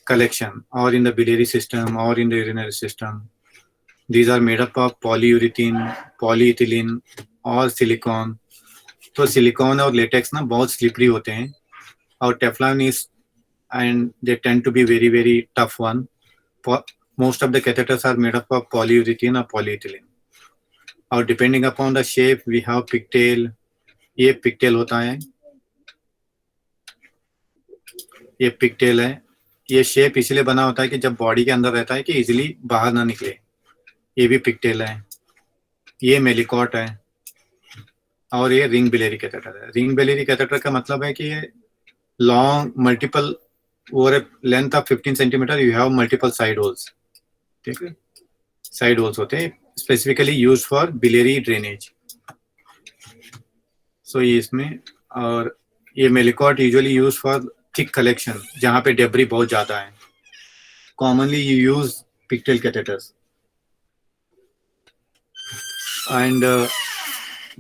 collection or in the biliary system or in the urinary system. These are made up of polyurethane, polyethylene और silicone. तो silicone और latex ना बहुत slippery होते हैं और Teflon is and they tend to be very very tough one. Most of the catheters are made up of polyurethane or polyethylene. और depending upon the shape we have pigtail. ये pigtail होता है, ये pigtail है. ये shape इसलिए बना होता है कि जब बॉडी के अंदर रहता है कि इजीली बाहर ना निकले. ये भी पिगटेल है. ये मेलिकॉट है और ये रिंग बिलेरी कैथेटर है. रिंग बिलेरी कैथेटर का मतलब है कि ये long multiple over length of 15 centimetre you have multiple side holes. ठीक है, साइड होल्स होते हैं specifically use for biliary drainage. So ये इसमें. और ये Malecot usually use for thick collection जहाँ पे डेब्री बहुत ज़्यादा है. Commonly you use pigtail catheters and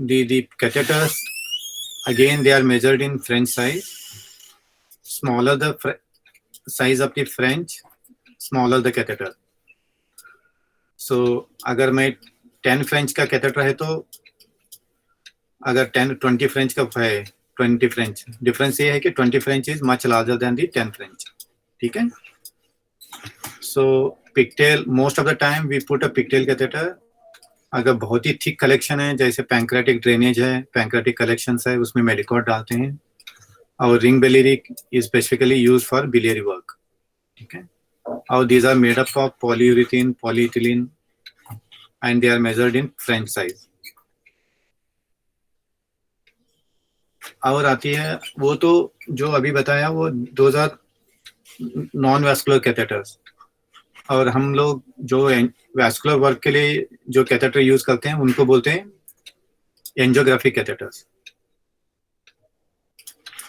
the catheters again they are measured in French size. Smaller the size of the French, smaller the catheter. So अगर मैं 10 French का catheter है तो अगर 20 French का है 20 French, डिफरेंस ये है कि 20 French is much larger than the 10 French. ठीक है. So pigtail most of the time we put a pigtail catheter. अगर बहुत ही थिक कलेक्शन है जैसे पैंक्रेटिक ड्रेनेज है, पैंक्रेटिक कलेक्शंस है, उसमें मेलिकॉट डालते हैं. और ring biliary is specifically use for biliary work. ठीक है. और these are made up of polyurethane, polyethylene and they are measured in French size. और आती है वो तो जो अभी बताया वो 2000 नॉन वैस्कुलर कैथेटर्स. और हम लोग जो वैस्कुलर वर्क के लिए जो कैथेटर यूज करते हैं उनको बोलते हैं एंजियोग्राफिक कैथेटर्स.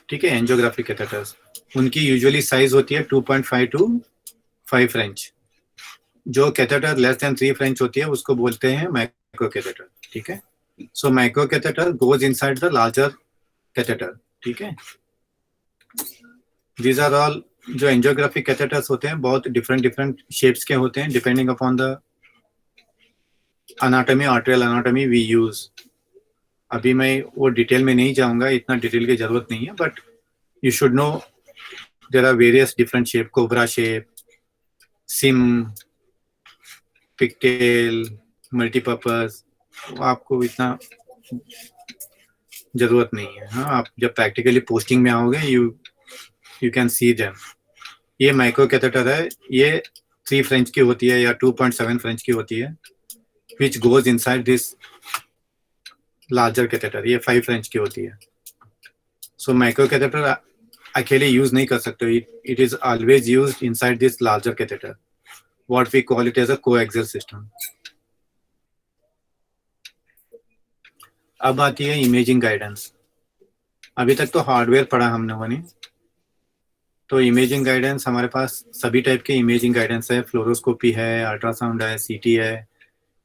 ठीक है, एंजियोग्राफिक कैथेटर्स. उनकी यूजुअली साइज होती है 2.5 to 5 French. जो कैथेटर लेस देन 3 French होती है उसको बोलते हैं माइक्रो कैथेटर. ठीक है. So micro catheter goes inside the larger catheter. ठीक है. दीज आर ऑल जो एंजियोग्राफिक कैथेटर्स होते हैं बहुत डिफरेंट शेप्स के होते हैं depending upon the anatomy, arterial anatomy we use. अभी मैं वो डिटेल में नहीं जाऊंगा, इतना डिटेल की जरूरत नहीं है, but you should know there are various different shape. Cobra shape, sim, pigtail, multipurpose. आपको इतना जरूरत नहीं है. हाँ, आप जब प्रैक्टिकली पोस्टिंग में आओगे यू कैन सी देम. ये माइक्रो कैथेटर है. ये 3 French की होती है या 2.7 French की होती है which goes inside this larger catheter. ये 5 French की होती है. So माइक्रो कैथेटर अकेले यूज नहीं कर सकते. It is always used inside this larger catheter. What we call it as a coaxial system. अब आती है इमेजिंग गाइडेंस. अभी तक तो हार्डवेयर पढ़ा हम लोगों ने. तो इमेजिंग गाइडेंस हमारे पास सभी टाइप के इमेजिंग गाइडेंस है. फ्लोरोस्कोपी है, अल्ट्रासाउंड है, सीटी है,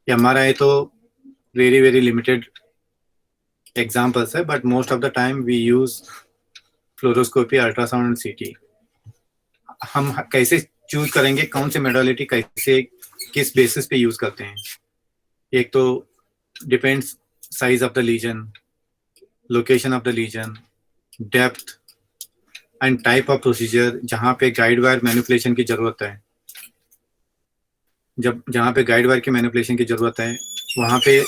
एमआरआई तो वेरी वेरी लिमिटेड एग्जांपल्स है, but most of the time we use fluoroscopy, ultrasound and CT. हम कैसे चूज करेंगे कौन से मोडालिटी कैसे किस बेसिस पे यूज करते हैं? एक तो depends size of the lesion, location of the lesion, depth and type of procedure. जहाँ पे गाइड वायर मैनिपुलेशन की जरूरत है, जहाँ पे गाइड वायर की मैनिपुलेशन की जरूरत है वहाँ पे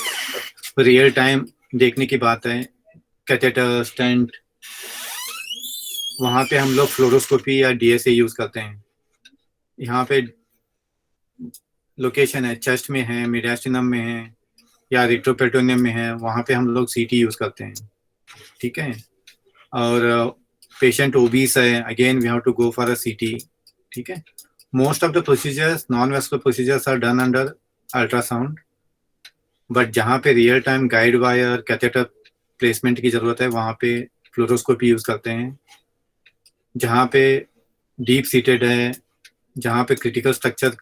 रियल टाइम देखने की बात है. कैथेटर, स्टेंट, वहाँ पे हम लोग फ्लोरोस्कोपी या डीएसए यूज करते हैं. यहाँ पे लोकेशन है, चेस्ट में है, मीडियास्टिनम में है या रेट्रोपेरिटोनियम में है, वहाँ पे हम लोग सीटी यूज करते हैं. ठीक है. और पेशेंट ओबीस है, again we have to go for a CT. ठीक है. Most of the procedures, non vascular procedures are done under ultrasound, but जहाँ पे real time guide wire, catheter placement की जरूरत है वहाँ पे फ्लोरोस्कोपी यूज करते हैं. जहाँ पे डीप सीटेड है, जहाँ पे critical structure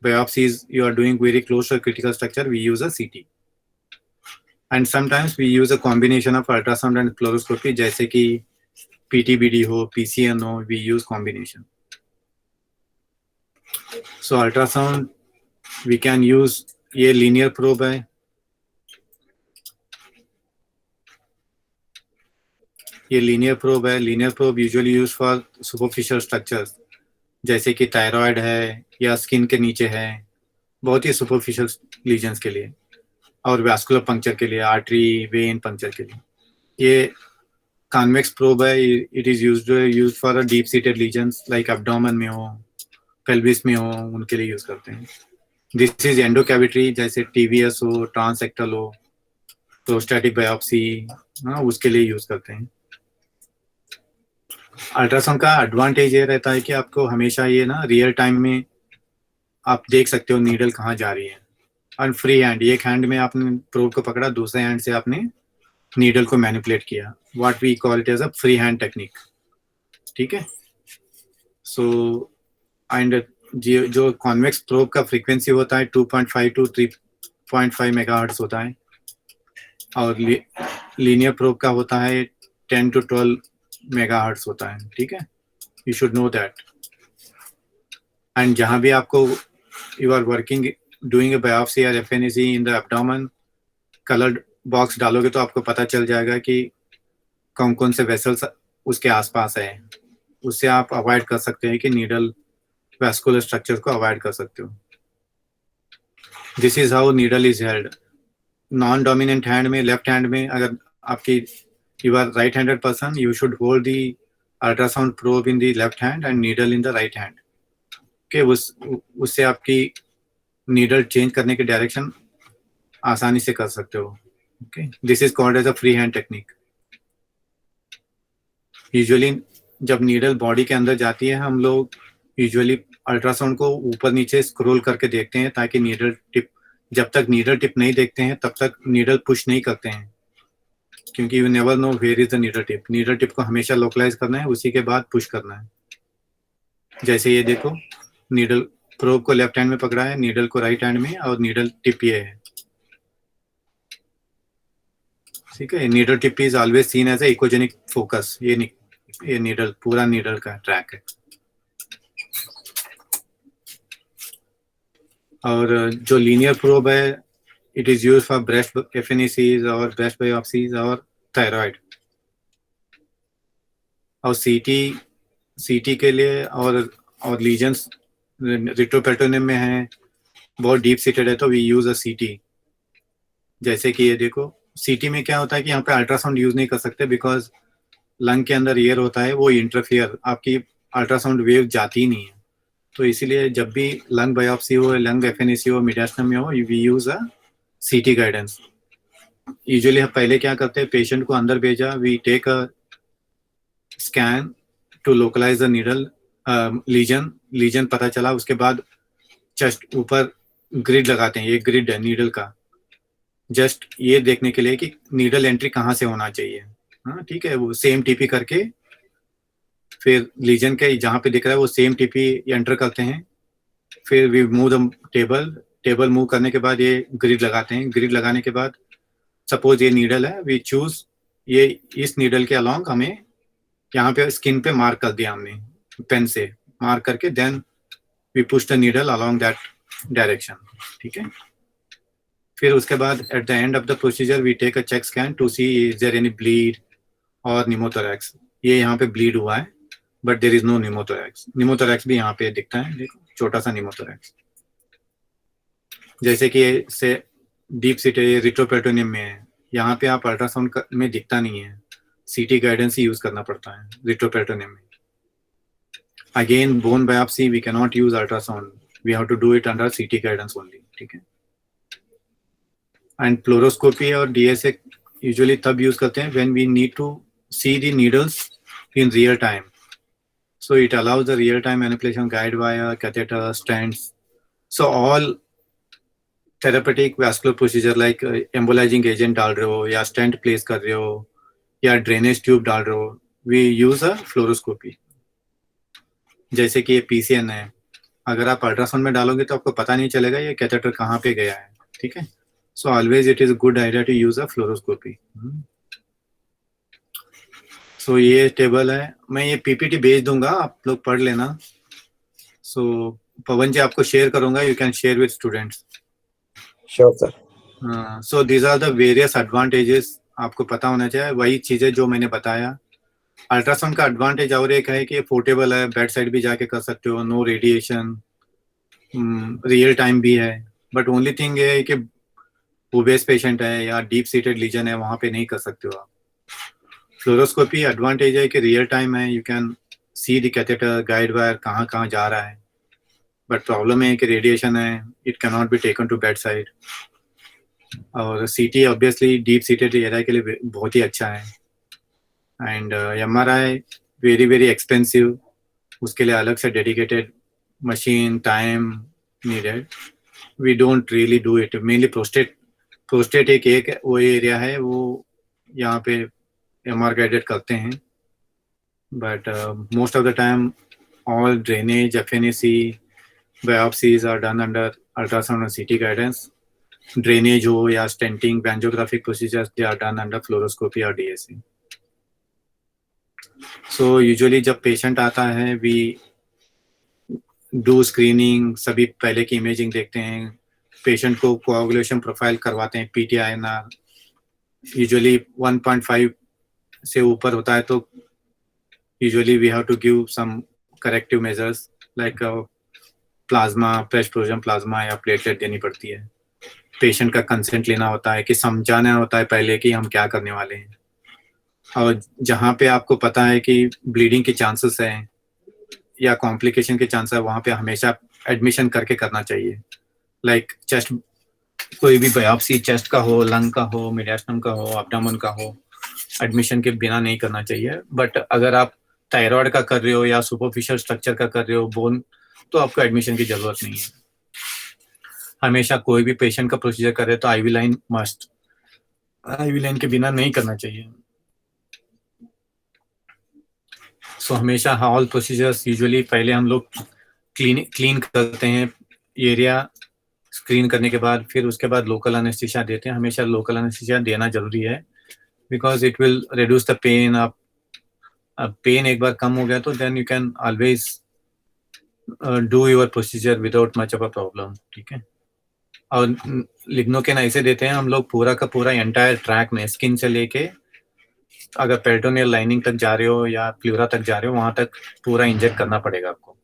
biopsies you are doing very close to a critical structure, we use a CT. And sometimes we use a combination of ultrasound and fluoroscopy, जैसे कि PTBD हो, PCN हो, we use combination. So ultrasound we can use, ये linear probe है, ये linear probe है। Linear probe usually use for superficial structures, जैसे कि थायराइड है या स्किन के नीचे है, बहुत ही सुपरफिशियल लीजन्स के लिए, और वैस्कुलर पंक्चर के लिए, आर्टरी वेन पंक्चर के लिए। ये कॉन्वेक्स प्रोब है, it is used for deep seated lesions like abdomen में हो, पेल्विस में हो, उनके लिए यूज करते हैं। दिस इज एंडो कैविटी, जैसे टीवीएस हो, ट्रांसएक्टल हो, प्रोस्टैटिक बायोप्सी, हाँ उसके लिए यूज करते हैं। अल्ट्रासाउंड का एडवांटेज ये रहता है कि आपको हमेशा ये ना रियल टाइम में आप देख सकते हो नीडल कहाँ जा रही है। और फ्री हैंड, एक हैंड में आपने प्रोब को पकड़ा, दूसरे हैंड से आपने नीडल को मैनिपुलेट किया, what we call it as a free hand technique. ठीक है। सो एंड जो कॉन्वेक्स प्रोब का फ्रीक्वेंसी होता है 2.5 टू 3.5 मेगाहर्ट्ज होता है, और लीनियर प्रोब का होता है 10 टू 12 मेगाहर्ट्ज होता है। ठीक है, you should know that. And जहाँ भी आपको you are working doing a biopsy और FNAC in the abdomen, coloured box डालोगे तो आपको पता चल जाएगा कि कौन कौन से वेसल्स उसके आसपास है। उससे आप अवॉइड कर सकते हैं कि नीडल वैस्कुलर स्ट्रक्चर को अवॉइड कर सकते हो। This is how needle is held. Non dominant hand में, लेफ्ट हैंड में, अगर आपकी you are right handed person, you should hold the ultrasound probe in the left hand and needle in the right hand. के उससे आपकी needle change करने की direction आसानी से कर सकते हो। Okay, this is called as a free hand technique. Usually जब नीडल बॉडी के अंदर जाती है, हम लोग यूजुअली अल्ट्रासाउंड को ऊपर नीचे स्क्रॉल करके देखते हैं, ताकि नीडल टिप, जब तक नीडल टिप नहीं देखते हैं तब तक नीडल पुश नहीं करते हैं, क्योंकि you never know where is the needle tip. Needle tip को हमेशा लोकलाइज करना है, उसी के बाद पुश करना है। जैसे ये देखो, नीडल प्रोब को लेफ्ट हैंड में पकड़ा है, नीडल को राइट हैंड में, और नीडल टिप ये है। ठीक है, needle tip is always seen as a echogenic focus. ये नीडल, पूरा नीडल का ट्रैक है। और जो लीनियर प्रोब है, it is use for breast FNACs और ब्रेस्ट बायोप्सीज और थायराइड। और सीटी के लिए, और लीजन्स रिट्रोपेरिटोनियम में है, बहुत डीप सीटेड है, तो वी यूज अ सीटी। जैसे कि ये देखो, सीटी में क्या होता है कि यहाँ पे अल्ट्रासाउंड यूज नहीं कर सकते, बिकॉज लंग के अंदर एयर होता है, वो इंटरफियर, आपकी अल्ट्रासाउंड वेव जाती ही नहीं है। तो इसीलिए जब भी लंग बायोप्सी हो, लंग एफएनएसी हो, मिडास्टम में हो, वी यूज अ सीटी गाइडेंस। यूजुअली हम पहले क्या करते हैं, पेशेंट को अंदर भेजा, we take a scan to localize the needle lesion पता चला, उसके बाद चेस्ट ऊपर ग्रिड लगाते हैं, ये ग्रिड है नीडल का, जस्ट ये देखने के लिए कि नीडल एंट्री कहाँ से होना चाहिए। हाँ ठीक है, वो सेम टीपी करके फिर लीजन के जहाँ पे दिख रहा है वो सेम टीपी एंटर करते हैं। फिर we move the table move करने के बाद ये ग्रिड लगाते हैं। ग्रिड लगाने के बाद सपोज ये नीडल है, वी चूज ये, इस नीडल के अलोंग हमें यहाँ पे स्किन पे मार्क कर दिया हमने, पेन से मार्क करके, then we push the needle along that direction. ठीक है, फिर उसके बाद at the end of the procedure we take a check scan to see is there any bleed or pneumothorax. ये यहाँ पे ब्लीड हुआ है, but there is no pneumothorax. Pneumothorax भी यहाँ पे दिखता है, देखो छोटा सा निमोथोरैक्स। जैसे कि से डीप सीटे रिट्रोपेरिटोनियम में है, यहाँ पे आप अल्ट्रासाउंड में दिखता नहीं है, सीटी गाइडेंस ही यूज करना पड़ता है रिट्रोपेरिटोनियम में। Again bone biopsy we can not use ultrasound, we have to do it under CT guidance only. ठीक है, एंड फ्लोरोस्कोपी और डीएसए यूजुअली तब यूज करते हैं when we need to see the needles in real time. So it allows the real time manipulation, guide wire, catheter, stents. So all therapeutic vascular procedure like embolizing agent डाल रहे हो, या stent place कर रहे हो, या drainage tube डाल रहे हो, we use a fluoroscopy. जैसे कि ये PCN है, अगर आप अल्ट्रासाउंड में डालोगे तो आपको पता नहीं चलेगा ये कैथेटर कहाँ पे गया है। ठीक है, so always it is a good idea to use a fluoroscopy. सो ये टेबल है, मैं ये पीपीटी भेज दूंगा, आप लोग पढ़ लेना। सो पवन जी आपको शेयर करूंगा, you can share with students. Sure sir. So these are the various advantages, आपको पता होना चाहिए. वही चीजें जो मैंने बताया. अल्ट्रासाउंड का एडवांटेज और एक है कि पोर्टेबल है, बेड साइड भी जाके कर सकते हो, नो रेडिएशन, रियल टाइम भी है. बट ओनली थिंग ये है कि ओबेस पेशेंट है या डीप सीटेड लीजन है, वहां पे नहीं कर सकते हो आप. फ्लोरोस्कोपी एडवांटेज है कि रियल टाइम है, you can see the catheter, guide wire कहाँ कहाँ जा रहा है. बट प्रॉब्लम है कि रेडिएशन है, it can not be taken to bedside. और CT obviously deep seated area के लिए बहुत ही अच्छा है. And MRI very very expensive, उसके लिए अलग से dedicated machine time needed. We don't really do it. Mainly prostate एक वो एरिया है, वो यहाँ पे MR गाइडेड करते हैं. But most of the time all drainage, FNAC, biopsies are done under ultrasound and CT guidance. Drainage हो या stenting, angiographic procedures, they are done under fluoroscopy or DSC. So usually जब patient आता है, we do screening, सभी पहले की imaging देखते हैं, patient को coagulation profile करवाते हैं, PTINR. Usually 1.5 से ऊपर होता है तो usually we have to give some corrective measures like plasma, fresh frozen plasma या प्लेटलेट देनी पड़ती है. पेशेंट का कंसेंट लेना होता है कि समझाना होता है पहले कि हम क्या करने वाले हैं. और जहाँ पे आपको पता है कि ब्लीडिंग के चांसेस हैं या कॉम्प्लिकेशन के चांसेस है, वहाँ पे हमेशा एडमिशन करके करना चाहिए. लाइक चेस्ट, कोई भी बायोप्सी चेस्ट का हो, लंग का हो, मीडियास्टम का हो, एब्डोमेन का हो, एडमिशन के बिना नहीं करना चाहिए. बट अगर आप थायराइड का कर रहे हो या सुपरफिशियल स्ट्रक्चर का कर रहे हो, बोन, तो आपको एडमिशन की जरूरत नहीं है. हमेशा कोई भी पेशेंट का प्रोसीजर करे तो IV line must, IV line के बिना नहीं करना चाहिए. सो हमेशा ऑल प्रोसीजर्स यूजुअली पहले हम लोग क्लीन करते हैं एरिया, स्क्रीन करने के बाद फिर उसके बाद लोकल एनेस्थीसिया देते हैं. हमेशा लोकल एनेस्थीसिया देना जरूरी है because it will reduce the pain. आप पेन एक बार कम हो गया तो then you can always do your procedure without much of a problem. ठीक है. और लिग्नोकेन ऐसे देते हैं हम लोग पूरा का पूरा एंटायर ट्रैक में, स्किन से लेके अगर पेरिटोनियल लाइनिंग तक जा रहे हो या प्लूरा तक जा रहे हो, वहां तक पूरा इंजेक्ट करना पड़ेगा आपको.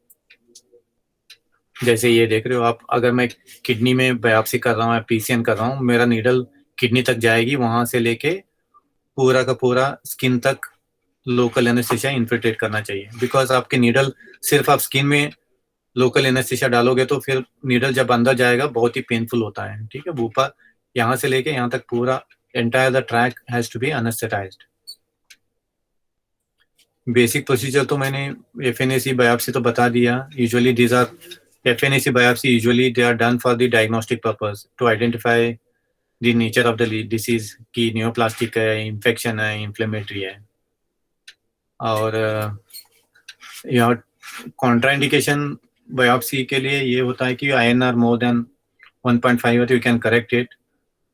जैसे ये देख रहे हो आप, अगर मैं किडनी में बायोप्सी कर रहा हूँ या PCN कर रहा हूँ, मेरा नीडल किडनी तक जाएगी, वहां से लेके पूरा का पूरा स्किन तक लोकल एनेस्थीसिया इन्फिल्ट्रेट करना चाहिए. बिकॉज आपके नीडल सिर्फ आप स्किन में लोकल एनेस्थीसिया डालोगे तो फिर नीडल जब अंदर जाएगा बहुत ही पेनफुल होता है. ठीक है. ऊपर यहाँ से लेके यहाँ तक पूरा entire the track has to be anaesthetised. Basic procedure तो मैंने FNAC बायोप्सी तो बता दिया. Usually these are FNAC biopsy, usually they are done for the diagnostic purpose to identify the nature of the disease की neoplastic है, infection है, inflammatory है. और यहाँ कॉन्ट्राइंडिकेशन बायोप्सी के लिए ये होता है कि INR मोर देन 1.5 है तो यू कैन करेक्ट इट.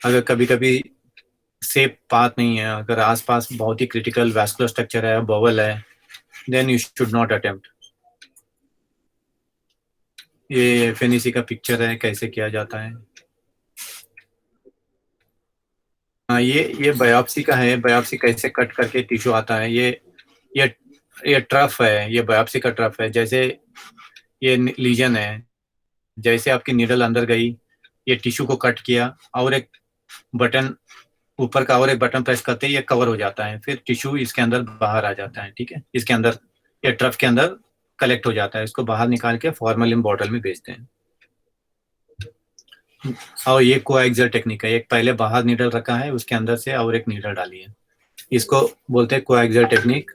अगर कभी कभी सेफ पाथ नहीं है, अगर आसपास बहुत ही क्रिटिकल वैस्कुलर स्ट्रक्चर है, बॉवल है, then you should not attempt. ये FNAC का पिक्चर है कैसे किया जाता है. ये बायोप्सी का है, बायोप्सी कैसे कट करके टिश्यू आता है. ये ट्रफ है, ये बायोप्सी का ट्रफ है. जैसे ये लीजन है, जैसे आपकी नीडल अंदर गई, ये टिश्यू को कट किया और एक बटन ऊपर का और एक बटन प्रेस करते ही ये कवर हो जाता है. फिर टिश्यू इसके अंदर बाहर आ जाता है. ठीक है. इसके अंदर ये ट्रफ के अंदर कलेक्ट हो जाता है. इसको बाहर निकाल के फॉर्मेलिन बॉटल में बेचते हैं. और ये कोएक्सियल टेक्निक है. एक पहले बाहर नीडल रखा है, उसके अंदर से और एक नीडल डाली है. इसको बोलते हैं coaxial technique.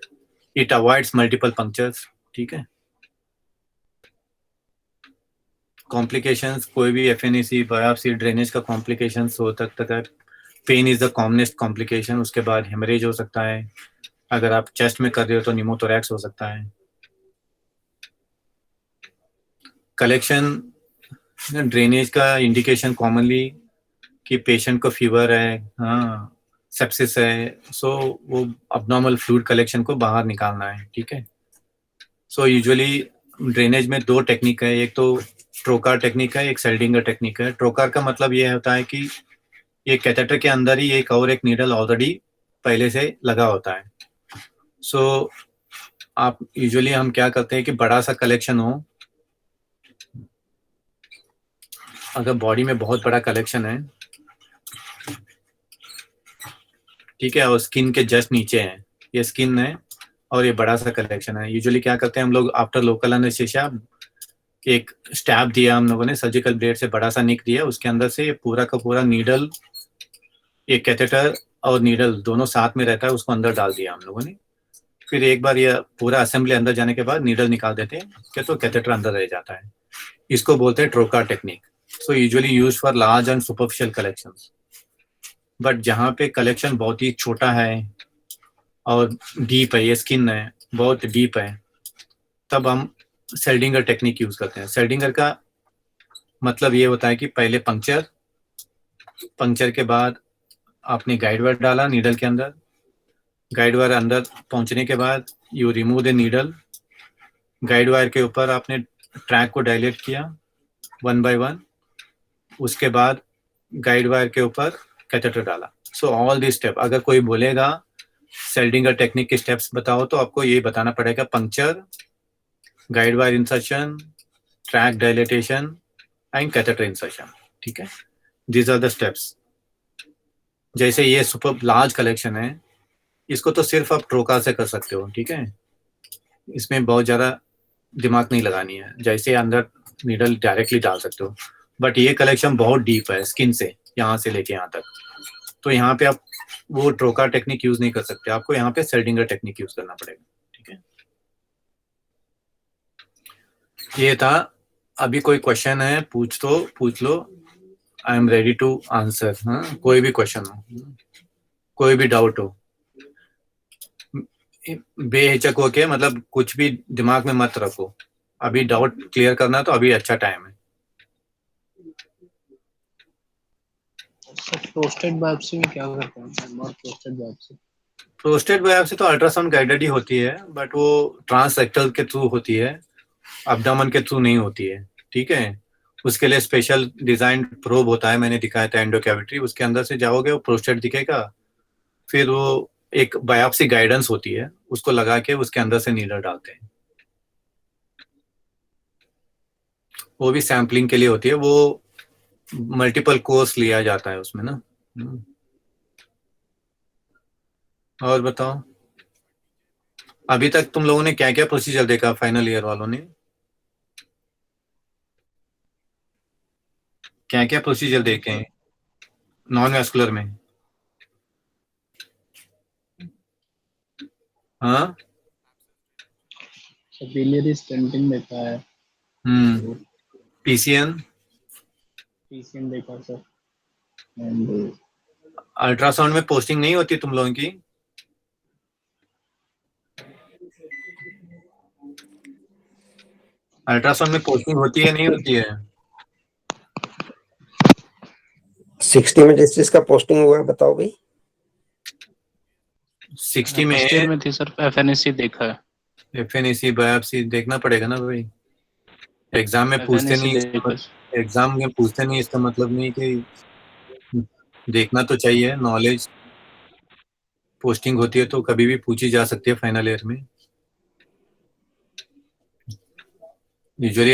It avoids multiple punctures. ठीक है. कॉम्प्लिकेशंस, कोई भी FNAC बायोप्सी ड्रेनेज का कॉम्प्लिकेशंस हो सकता है. Pain is the commonest complication. उसके बाद हेमरेज हो सकता है. अगर आप चेस्ट में कर रहे हो तो निमोथोरैक्स हो सकता है. कलेक्शन ड्रेनेज का इंडिकेशन कॉमनली कि पेशेंट को फीवर है, हाँ, सेप्सिस है, सो वो अबनॉर्मल फ्लूइड कलेक्शन को बाहर निकालना है. ठीक है. सो यूजुअली ड्रेनेज में दो टेक्निक है. एक तो ट्रोकार टेक्निक है, एक सेल्डिंगर टेक्निक है। ट्रोकार का मतलब ये होता है कि ये कैथेटर के अंदर ही एक और एक नीडल ऑलरेडी पहले से लगा होता है। सो आप यूजुअली हम क्या करते हैं कि बड़ा सा कलेक्शन हो, अगर बॉडी में बहुत बड़ा कलेक्शन है, ठीक है, और स्किन के जस्ट नीचे है, ये स्किन है और ये बड़ा सा कलेक्शन है, यूजुअली क्या करते हैं हम लोग आफ्टर लोकल एनेस्थीसिया एक स्टैब दिया हम लोगों ने, सर्जिकल ब्लेड से बड़ा सा निक दिया, उसके अंदर से पूरा का पूरा नीडल, एक कैथेटर और नीडल दोनों साथ में रहता है, उसको अंदर डाल दिया हम लोगों ने। फिर एक बार ये पूरा असेंबली अंदर जाने के बाद नीडल निकाल देते हैं, तो कैथेटर अंदर रह जाता है। इसको बोलते हैं trocar technique. So usually use for large and superficial collections. But जहाँ पे कलेक्शन बहुत ही छोटा है और डीप है, ये स्किन है बहुत डीप है, तब हम सेल्डिंगर टेक्निक यूज करते हैं। सेल्डिंगर का मतलब ये होता है कि पहले पंक्चर के बाद आपने गाइड वायर डाला नीडल के अंदर, गाइड वायर अंदर पहुंचने के बाद you remove the needle, guide wire के ऊपर आपने ट्रैक को डायलेट किया 1 by 1, उसके बाद गाइड वायर के ऊपर कैथेटर डाला। सो ऑल दिस स्टेप, अगर कोई बोलेगा सेल्डिंगर टेक्निक के स्टेप्स बताओ, तो आपको ये बताना पड़ेगा puncture, guide wire insertion, track dilatation and catheter insertion. ठीक है, दीज आर द स्टेप्स। जैसे ये सुपर लार्ज कलेक्शन है, इसको तो सिर्फ आप ट्रोकार से कर सकते हो, ठीक है, इसमें बहुत ज़्यादा दिमाग नहीं लगानी है, जैसे अंदर नीडल डायरेक्टली डाल सकते हो। बट ये कलेक्शन बहुत डीप है, स्किन से यहाँ से लेके यहाँ तक, तो यहाँ पे आप वो ट्रोकार टेक्निक यूज नहीं कर सकते, आपको यहाँ पे सेल्डिंगर टेक्निक यूज करना पड़ेगा। ठीक है, ये था। अभी कोई क्वेश्चन है पूछ लो, I am ready to answer. हाँ, कोई भी क्वेश्चन हो, कोई भी डाउट हो, बेहिचक होके, मतलब कुछ भी दिमाग में मत रखो, अभी डाउट क्लियर करना तो अभी अच्छा टाइम है। प्रोस्टेट बायोप्सी में क्या करते हैं? Not prostate biopsy. Prostate biopsy तो अल्ट्रासाउंड गाइडेड ही होती है, बट वो ट्रांसरेक्टल के थ्रू होती है, अब्डोमेन के थ्रू नहीं होती है। ठीक है, उसके लिए स्पेशल डिजाइन प्रोब होता है, मैंने दिखाया था एंडो कैविटी, उसके अंदर से जाओगे वो प्रोस्टेट दिखेगा, फिर वो एक बायोप्सी गाइडेंस होती है, उसको लगा के उसके अंदर से नीडल डालते हैं, वो भी सैम्पलिंग के लिए होती है, वो मल्टीपल कोर्स लिया जाता है उसमें ना। और बताओ, अभी तक तुम लोगों ने क्या क्या प्रोसीजर देखा फाइनल ईयर वालों ने? क्या क्या प्रोसीजर देखे हैं नॉन वैस्कुलर में? हाँ, बिलियरी स्टेंटिंग देखा है, पीसीएन, पीसीएम देखा सर, एंड अल्ट्रासाउंड में पोस्टिंग नहीं होती तुम लोगों की? अल्ट्रासाउंड में पोस्टिंग होती है नहीं होती है? 60 में जिस चीज का पोस्टिंग हुआ है बताओ भाई। 60 में फर्स्ट ईयर में थी सर, एफएनएसी देखा है। एफएनएसी बायोप्सी देखना पड़ेगा ना भाई, एग्जाम में पूछते FNAC नहीं, देखा है। एग्जाम में पूछते नहीं, इसका मतलब नहीं कि देखना तो चाहिए, नॉलेज पोस्टिंग होती है तो कभी भी पूछी जा सकती है फाइनल ईयर में यूजुअली।